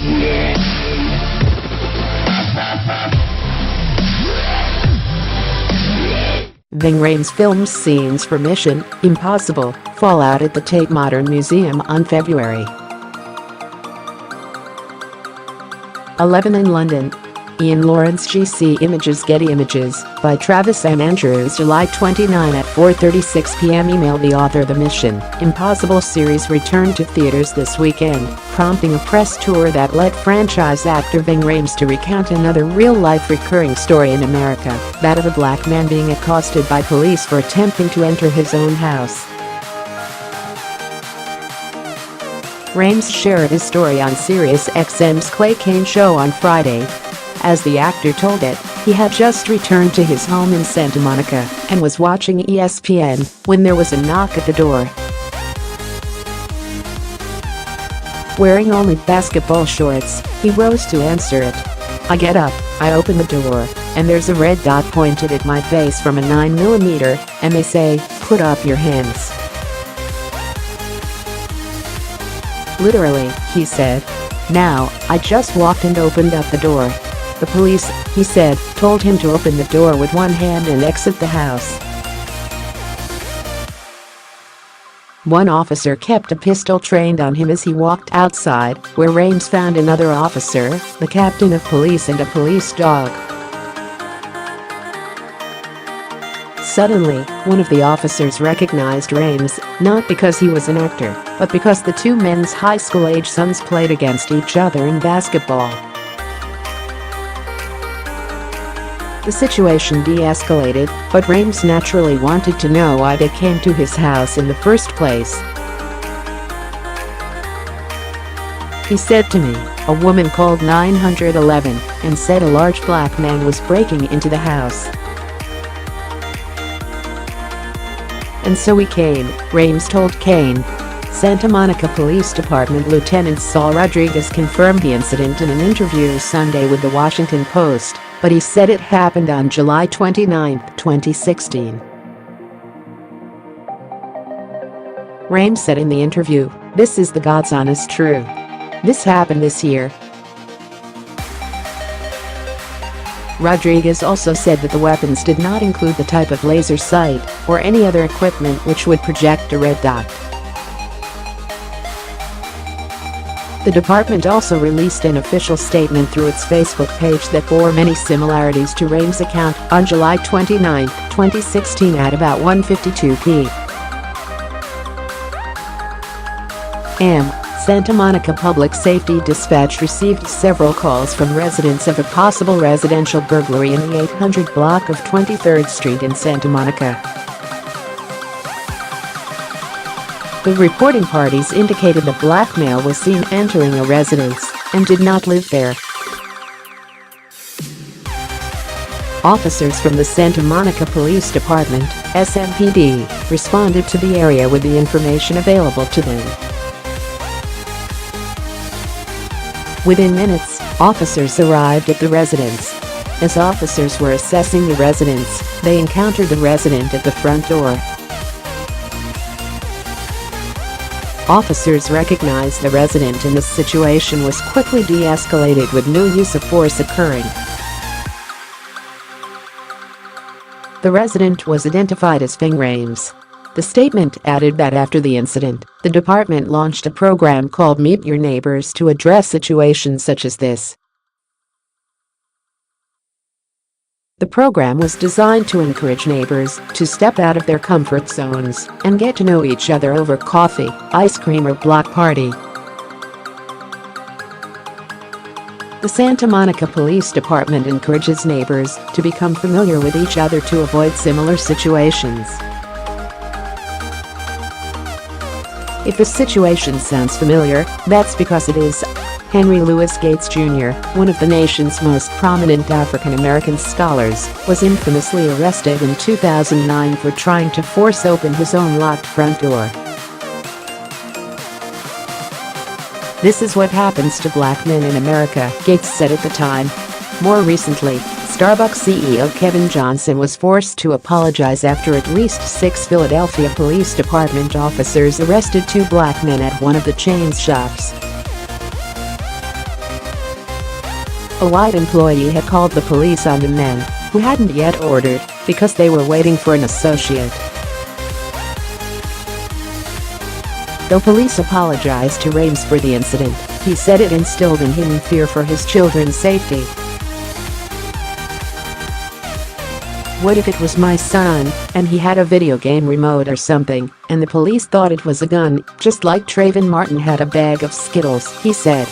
Ving Rhames films scenes for Mission Impossible Fallout at the Tate Modern Museum on February 11 in London. Ian Lawrence GC Images Getty Images by Travis M. Andrews July 29 at 4:36 p.m. Email the author. The Mission Impossible series returned to theaters this weekend, prompting a press tour that led franchise actor Ving Rhames to recount another real-life recurring story in America, that of a black man being accosted by police for attempting to enter his own house. Rhames shared his story on SiriusXM's Clay Kane show on Friday. As the actor told it, he had just returned to his home in Santa Monica and was watching ESPN when there was a knock at the door. Wearing only basketball shorts, he rose to answer it. I get up, I open the door, and there's a red dot pointed at my face from a 9mm, and they say, "Put up your hands." Literally, he said. Now, I just walked and opened up the door. The police, he said, told him to open the door with one hand and exit the house. One officer kept a pistol trained on him as he walked outside, where Rhames found another officer, the captain of police, and a police dog. Suddenly, one of the officers recognized Rhames, not because he was an actor, but because the two men's high school-age sons played against each other in basketball. The situation de-escalated, but Rhames naturally wanted to know why they came to his house in the first place. He said to me, "A woman called 911 and said a large black man was breaking into the house. And so we came," Rhames told Kane. Santa Monica Police Department Lieutenant Saul Rodriguez confirmed the incident in an interview Sunday with the Washington Post, but he said it happened on July 29, 2016. Rhames said in the interview, "This is the God's honest truth. This happened this year." Rodriguez also said that the weapons did not include the type of laser sight or any other equipment which would project a red dot. The department also released an official statement through its Facebook page that bore many similarities to Rhames' account on July 29, 2016 at about 1:52 p.m. Santa Monica Public Safety Dispatch received several calls from residents of a possible residential burglary in the 800 block of 23rd Street in Santa Monica. The reporting parties indicated the black male was seen entering a residence and did not live there. Officers from the Santa Monica Police Department, SMPD, responded to the area with the information available to them. Within minutes, officers arrived at the residence. As officers were assessing the residence, they encountered the resident at the front door. Officers recognized the resident and the situation was quickly de-escalated with no use of force occurring. The resident was identified as Ving Rhames. The statement added that after the incident, the department launched a program called Meet Your Neighbors to address situations such as this. The program was designed to encourage neighbors to step out of their comfort zones and get to know each other over coffee, ice cream, or block party. The Santa Monica Police Department encourages neighbors to become familiar with each other to avoid similar situations. If a situation sounds familiar, that's because it is. Henry Louis Gates Jr., one of the nation's most prominent African-American scholars, was infamously arrested in 2009 for trying to force open his own locked front door. "This is what happens to black men in America," Gates said at the time. More recently, Starbucks CEO Kevin Johnson was forced to apologize after at least 6 Philadelphia Police Department officers arrested 2 black men at one of the chain's shops. A white employee had called the police on the men, who hadn't yet ordered, because they were waiting for an associate. Though police apologized to Rhames for the incident, he said it instilled in him fear for his children's safety. "What if it was my son, and he had a video game remote or something, and the police thought it was a gun, just like Trayvon Martin had a bag of Skittles," he said.